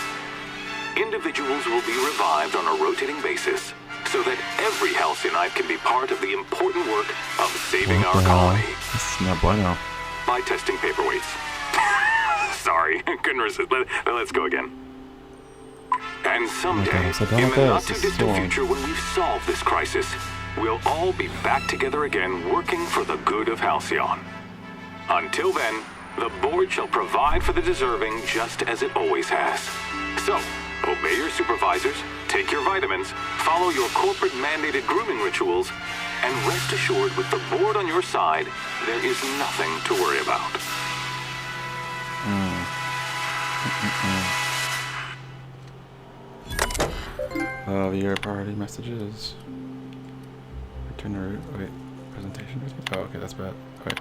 Individuals will be revived on a rotating basis, so that every Halcyonite can be part of the important work of saving our colony. This is not bueno. By testing paperweights. Sorry, couldn't resist. Let's go again. And someday, in the not-too-distant future, when we've solved this crisis, we'll all be back together again, working for the good of Halcyon. Until then, the board shall provide for the deserving just as it always has. So, obey your supervisors, take your vitamins, follow your corporate-mandated grooming rituals, and rest assured with the board on your side, there is nothing to worry about. Your priority messages. Return the route. Okay. Presentation. Oh, okay, that's bad. Okay.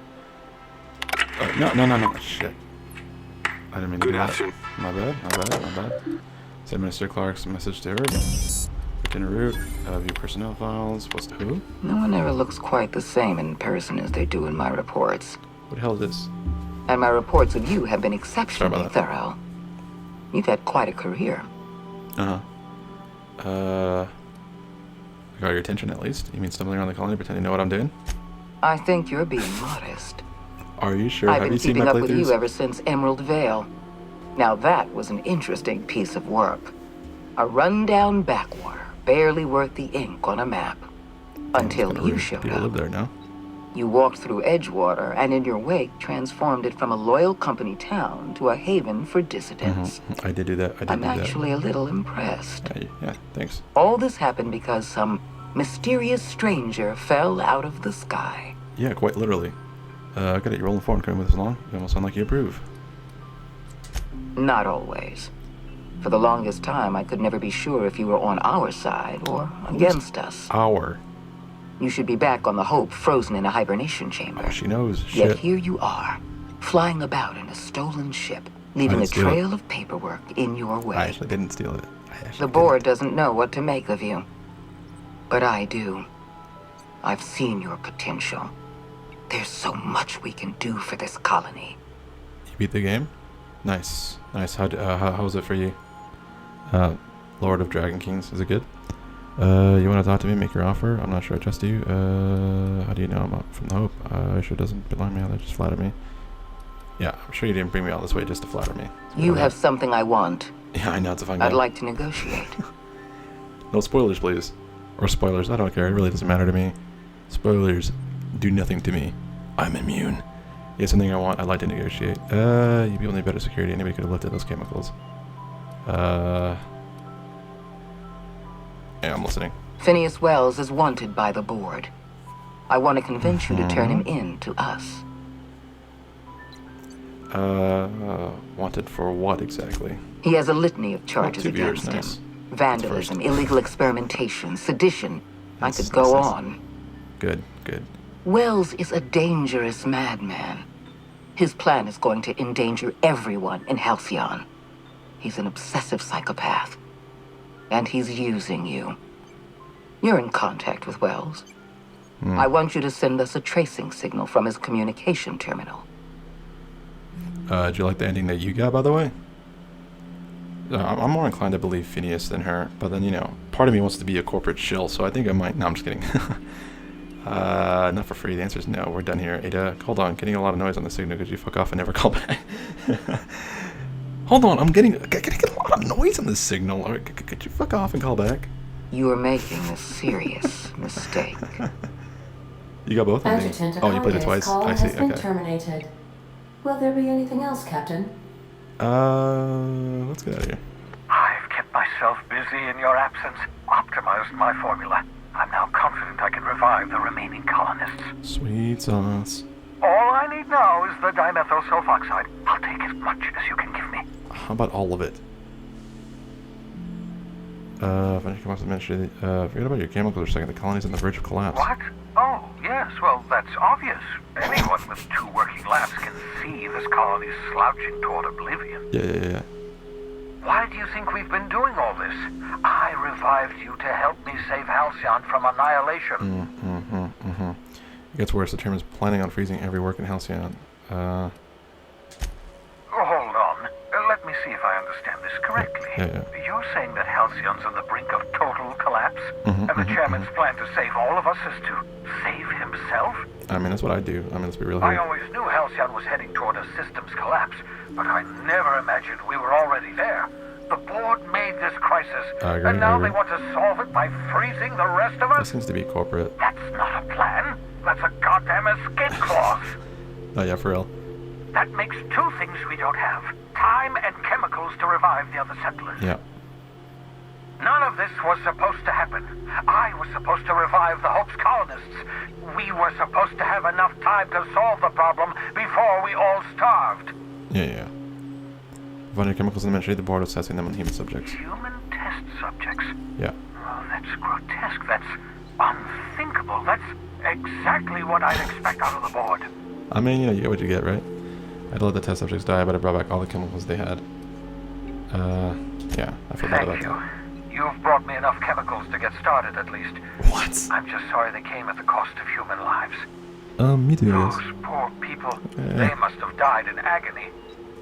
No. Shit. I didn't mean to do that. My bad. Send Minister Clark's message to her. Return the route. View personnel files. What's the who? No one ever looks quite the same in person as they do in my reports. What the hell is this? And my reports of you have been exceptionally thorough. You've had quite a career. I got your attention at least. You mean stumbling around the colony pretending to know what I'm doing? I think you're being modest. Are you sure? I've Have been you seen keeping my up with playthroughs? you ever since Emerald Vale. Now that was an interesting piece of work. A rundown backwater, barely worth the ink on a map. Until you showed People up. live there now. You walked through Edgewater and in your wake transformed it from a loyal company town to a haven for dissidents. I did do that. I'm actually a little impressed. Yeah, thanks. All this happened because some mysterious stranger fell out of the sky. Yeah, quite literally. I got it. You're rolling forward, coming with us along. You almost sound like you approve. Not always. For the longest time, I could never be sure if you were on our side or against us. Our. You should be back on the Hope, frozen in a hibernation chamber. Oh, she knows. Yet Shit. here you are, flying about in a stolen ship, leaving a trail of paperwork in your way. I actually didn't steal it. The board doesn't know what to make of you. But I do. I've seen your potential. There's so much we can do for this colony. You beat the game? Nice. How was it for you? Lord of Dragon Kings, is it good? You want to talk to me, make your offer? I'm not sure I trust you. How do you know I'm up from the Hope? Sure doesn't belong me, they just flatter me. Yeah, I'm sure you didn't bring me all this way just to flatter me. You have something I want. Yeah, I know, it's a fun I'd game. like to negotiate. No spoilers, please. Or spoilers, I don't care, it really doesn't matter to me. Spoilers do nothing to me. I'm immune. Yeah, something I want, I'd like to negotiate. You people need better security, anybody could have lifted those chemicals. Yeah, I'm listening. Phineas Wells is wanted by the board. I want to convince you to turn him in to us. Wanted for what exactly? He has a litany of charges 2 years, against nice. him. Vandalism, illegal experimentation, sedition. I could go on. Good. Wells is a dangerous madman. His plan is going to endanger everyone in Halcyon. He's an obsessive psychopath. And he's using you. You're in contact with Wells. I want you to send us a tracing signal from his communication terminal. Did you like the ending that you got, by the way? I'm more inclined to believe Phineas than her, but then, part of me wants to be a corporate shill, so I think I might. No, I'm just kidding. Not for free. The answer is no. We're done here. Ada, hold on. Getting a lot of noise on the signal. Could you fuck off and never call back? Hold on. I'm getting a lot of noise on this signal. All right, could you fuck off and call back? You are making a serious mistake. You got both of me. Adjutant, Oh, you played it Aconte's twice. call I see. has been Okay. terminated. Will there be anything else, Captain? Let's get out of here. I've kept myself busy in your absence, optimized my formula. I'm now confident I can revive the remaining colonists. Sweet sauce. All I need now is the dimethyl sulfoxide. I'll take as much as you can give me. How about all of it? Forget about your chemicals for a second. The colony's on the verge of collapse. What? Oh, yes, well, that's obvious. Anyone with 2 working labs can see this colony's slouching toward oblivion. Yeah. Why do you think we've been doing all this? I revived you to help me save Halcyon from annihilation. It gets worse. The Chairman's planning on freezing every work in Halcyon. Oh, hold on. Let me see if I understand this correctly. Yeah. You're saying that Halcyon's on the brink of total collapse? And the Chairman's plan to save all of us is to save himself? I mean, that's what I do. I mean, let's be real I here. always knew Halcyon was heading toward a systems collapse, but I never imagined we were already there. The board made this crisis, I agree, and now I agree. they want to solve it by freezing the rest of That us? seems to be corporate. That's not a plan. That's a goddamn escape clause. Oh, yeah, for real. That makes 2 things we don't have. Time and chemicals to revive the other settlers. Yeah. None of this was supposed to happen. I was supposed to revive the Hope's colonists. We were supposed to have enough time to solve the problem before we all starved. Yeah. Finding chemicals in the ministry, the board assessing them on human subjects. Human test subjects? Yeah. Oh, that's grotesque. That's unthinkable. That's exactly what I'd expect out of the board. I mean, you get what you get, right? I'd let the test subjects die, but I brought back all the chemicals they had. Yeah, I feel bad about that. You've brought me enough chemicals to get started, at least. What? I'm just sorry they came at the cost of human lives. Me too, I Those guess. poor people, Yeah. they must have died in agony.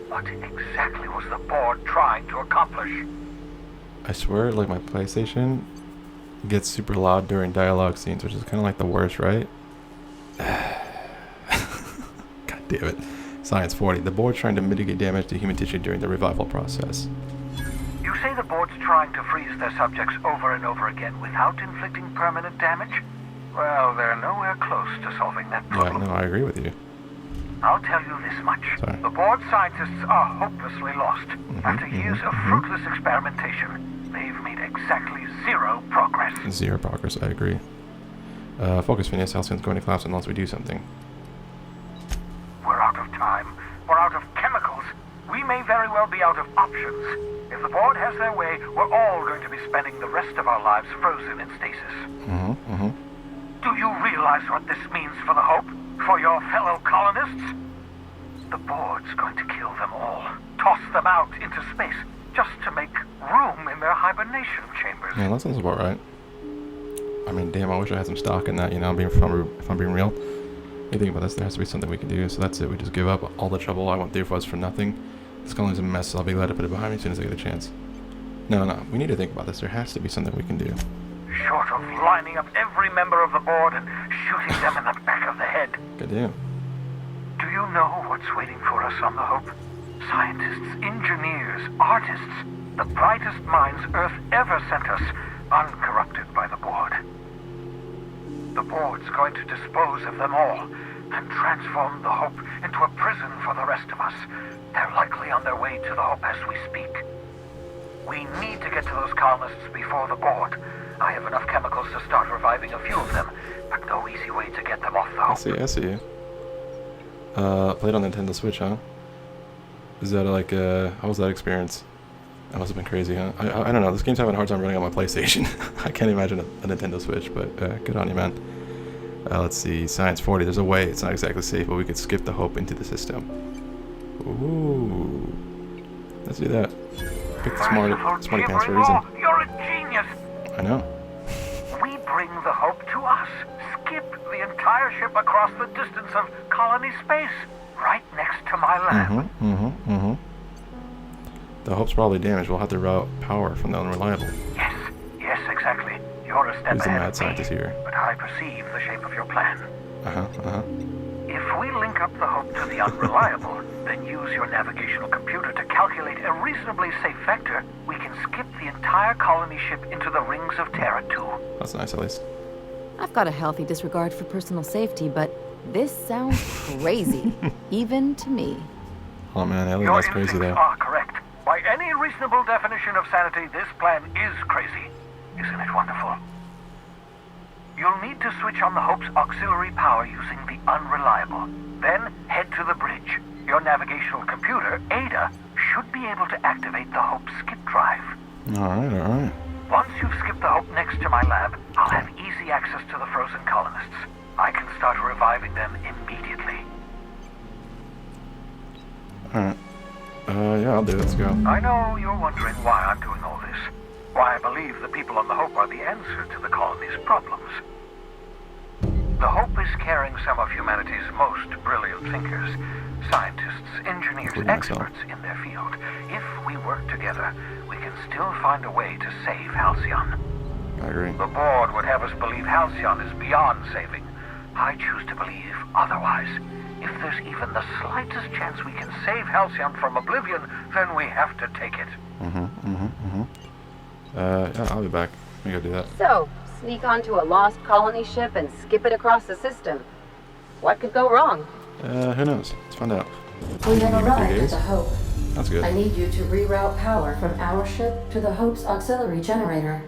What exactly was the board trying to accomplish? I swear, like, my PlayStation gets super loud during dialogue scenes, which is kind of like the worst, right? God damn it. Science 40. The board's trying to mitigate damage to human tissue during the revival process. You say the board's trying to freeze their subjects over and over again without inflicting permanent damage? Well, they're nowhere close to solving that Yeah, problem. no, I agree with you. I'll tell you this much. Sorry. The board scientists are hopelessly lost. After years of fruitless experimentation, they've made exactly 0 progress. 0 progress, I agree. Focus, Phineas. Halcyon's going to collapse unless we do something. We're out of time. We're out of chemicals. We may very well be out of options. If the board has their way, we're all going to be spending the rest of our lives frozen in stasis. Do you realize what this means for the Hope? For your fellow colonists? The board's going to kill them all. Toss them out into space, just to make room in their hibernation chambers. Yeah, that sounds about right. I mean, damn, I wish I had some stock in that, you know, if I'm being real. You think about this, there has to be something we can do, so that's it. We just give up. All the trouble I went through was for nothing. This colony's a mess, so I'll be glad to put it behind me as soon as I get a chance. No, we need to think about this. There has to be something we can do. Short of lining up every member of the board and shooting them in the back of the head. Good deal. Do you know what's waiting for us on the Hope? Scientists, engineers, artists, the brightest minds Earth ever sent us, uncorrupted by the board. The board's going to dispose of them all and transform the Hope into a prison for the rest of us. They're likely on their way to the Hope as we speak. We need to get to those colonists before the board. I have enough chemicals to start reviving a few of them, but no easy way to get them off the Hope. I see you. Played on Nintendo Switch, huh? Is that like, how was that experience? That must have been crazy, huh? I don't know, this game's having a hard time running on my PlayStation. I can't imagine a Nintendo Switch, but good on you, man. Let's see, Science 40, there's a way, it's not exactly safe, but we could skip the Hope into the system. Ooh. Let's do that. Pick the smarty pants for a reason. You're a genius! I know. We bring the Hope to us. Skip the entire ship across the distance of colony space, right next to my lab. The Hope's probably damaged. We'll have to route power from the Unreliable. Yes, exactly. You're a step Who's the ahead mad of scientist me, here? but I perceive the shape of your plan. If we link up the Hope to the Unreliable, then use your navigational computer to calculate a reasonably safe vector, we can skip the entire colony ship into the rings of Terra 2. That's nice, at least. I've got a healthy disregard for personal safety, but this sounds crazy, even to me. Oh man, Ellie, Your that's crazy instincts though. are correct. By any reasonable definition of sanity, this plan is crazy. Isn't it wonderful? You'll need to switch on the Hope's auxiliary power using the Unreliable. Then head to the bridge. Your navigational computer, Ada, should be able to activate the Hope's skip drive. Alright, alright. Once you've skipped the Hope next to my lab, I'll have easy access to the frozen colonists. I can start reviving them immediately. Alright. Yeah, I'll do it. Let's go. I know you're wondering why I'm doing all this. Why I believe the people on the Hope are the answer to the colony's problems. The Hope is carrying some of humanity's most brilliant thinkers, scientists, engineers, experts in their field. If we work together, we can still find a way to save Halcyon. I agree. The board would have us believe Halcyon is beyond saving. I choose to believe otherwise. If there's even the slightest chance we can save Halcyon from oblivion, then we have to take it. Yeah, I'll be back. Let me go do that. So, sneak onto a lost colony ship and skip it across the system. What could go wrong? Who knows? Let's find out. We have arrived at days. the Hope. That's good. I need you to reroute power from our ship to the Hope's auxiliary generator.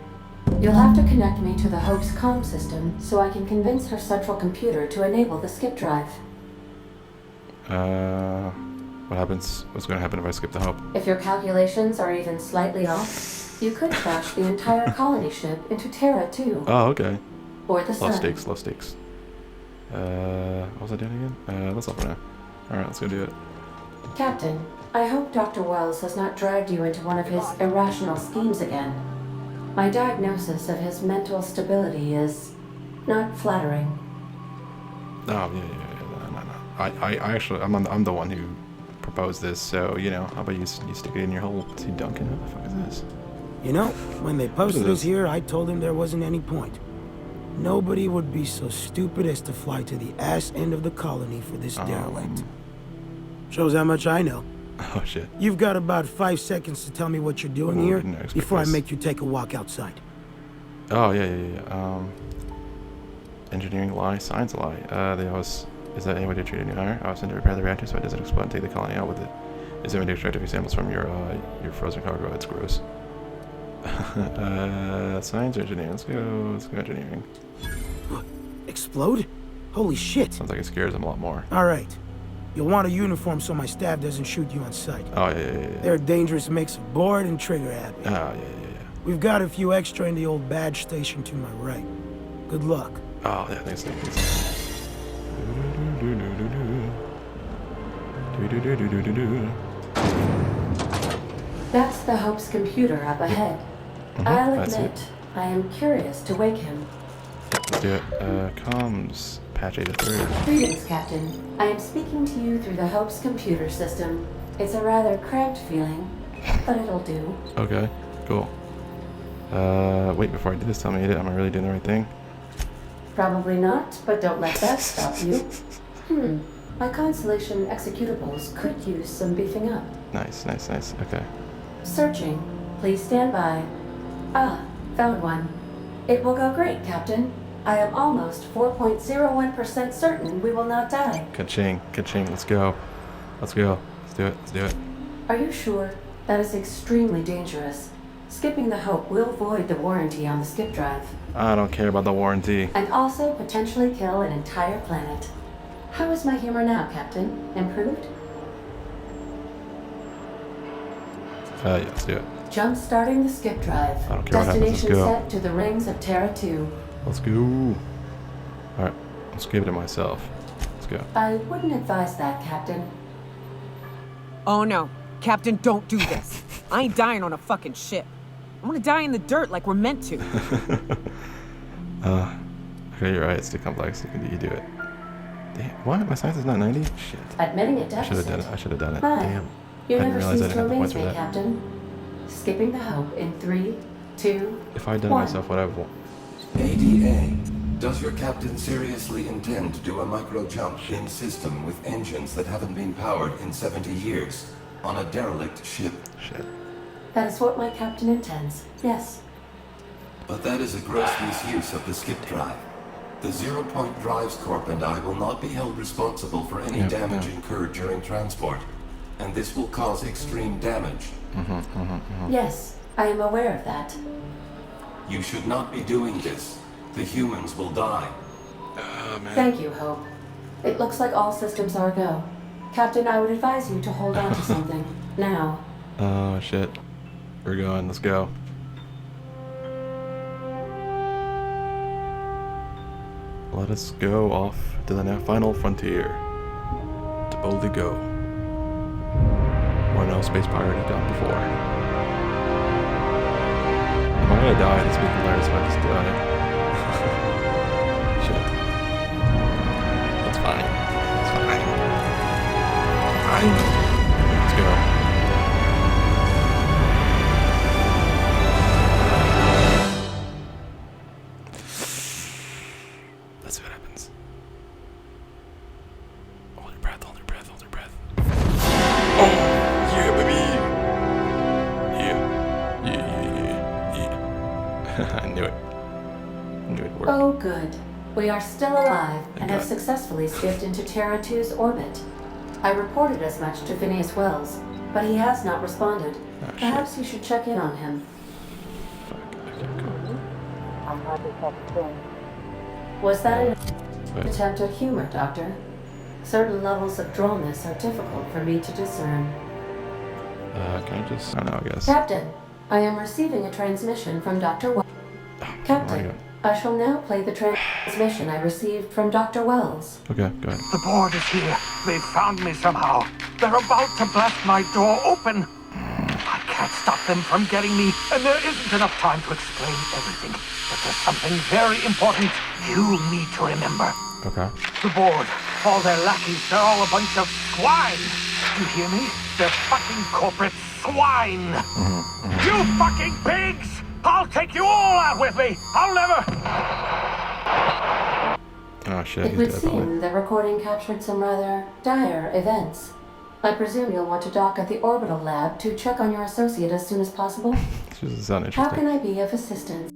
You'll have to connect me to the Hope's comm system so I can convince her central computer to enable the skip drive. What happens? What's going to happen if I skip the Hope? If your calculations are even slightly off, you could crash the entire colony ship into Terra 2. Oh, okay. Or the Low sun. stakes, low stakes. What was I doing again? That's all for now. Alright, let's go do it. Captain, I hope Dr. Wells has not dragged you into one of his irrational schemes again. My diagnosis of his mental stability is not flattering. Oh, yeah. No. I actually, I'm the one who proposed this, so, you know, how about you stick it in your hole? See, Duncan, what the fuck is this? You know, when they posted this? us here, I told him there wasn't any point. Nobody would be so stupid as to fly to the ass end of the colony for this derelict. Shows how much I know. Oh, shit. You've got about 5 seconds to tell me what you're doing here didn't expect before this. I make you take a walk outside. Oh, yeah. Engineering lie, science lie. Is that any way to treat a new hire? I was sent to repair the reactor so it doesn't explode and take the colony out with it. Is there any way to extract a few samples from your frozen cargo? It's gross. Science or engineering? Let's go engineering. Explode? Holy shit. Sounds like it scares them a lot more. All right. You'll want a uniform so my staff doesn't shoot you on sight. Oh, yeah. They're a dangerous mix of bored and trigger happy. Oh, yeah. We've got a few extra in the old badge station to my right. Good luck. Oh, yeah, thanks. That's the Hope's computer up ahead. I'll admit, I am curious to wake him. Let's do it. Comms, patch 83. Greetings, Captain. I am speaking to you through the Hope's computer system. It's a rather cramped feeling, but it'll do. Okay, cool. Wait, before I do this, tell me, am I really doing the right thing? Probably not, but don't let that stop you. My Constellation executables could use some beefing up. Nice. Okay. Searching. Please stand by. Ah, found one. It will go great, Captain. I am almost 4.01% certain we will not die. Ka-ching. Let's go. Let's do it. Are you sure? That is extremely dangerous. Skipping the Hope will void the warranty on the skip drive. I don't care about the warranty. And also potentially kill an entire planet. How is my humor now, Captain? Improved? Yeah, let's do it. Jump-starting the skip drive. I don't care what happens, let's Destination go. set to the rings of Terra 2. Let's go. Alright, let's give it to myself. Let's go. I wouldn't advise that, Captain. Oh no. Captain, don't do this. I ain't dying on a fucking ship. I want to die in the dirt like we're meant to. Okay, you're right. It's too complex. You do it. Damn, what? My science is not 90? Shit. Admitting a I should deficit. have done it. Hi. Damn. You I didn't never realize I cease to didn't have the points amaze for me, that. Captain. Skipping the Hope in 3, 2, If I'd done it 1. myself, what I've ADA, does your captain seriously intend to do a micro jump in system with engines that haven't been powered in 70 years on a derelict ship? Shit. That is what my captain intends. Yes. But that is a gross misuse of the skip drive. The Zero Point Drives Corp and I will not be held responsible for any damage incurred during transport, and this will cause extreme damage. Yes, I am aware of that. You should not be doing this. The humans will die. Thank you, Hope. It looks like all systems are go. Captain, I would advise you to hold on to something. Now. Oh, shit. We're going. Let's go. Let us go off to the final frontier. To boldly go. Where no space pirate has gone before. Am I gonna die? This would be hilarious if I just die. Shit. That's fine. It's fine. It's fine. Let's go. Let's see what happens. Hold your breath, hold your breath, hold your breath. Oh, yeah, baby. Yeah. I knew it. I knew it worked. Oh, good. We are still alive and have successfully skipped into Terra 2's orbit. I reported as much to Phineas Wells, but he has not responded. Perhaps you should check in on him. Was that an attempt at humor, Doctor? Certain levels of drollness are difficult for me to discern. Can I just... I don't know, I guess. Captain, I am receiving a transmission from Dr. Wells. Captain, I shall now play the transmission I received from Dr. Wells. Okay, go ahead. The board is here. They've found me somehow. They're about to blast my door open. I can't stop them from getting me, and there isn't enough time to explain everything. But there's something very important you need to remember. Okay. The board, all their lackeys, they're all a bunch of swine. You hear me? They're fucking corporate swine. You fucking pigs! I'll take you all out with me! I'll never... Oh shit, It he's would dead probably. seem the recording captured some rather dire events. I presume you'll want to dock at the orbital lab to check on your associate as soon as possible. This doesn't sound How interesting. can I be of assistance?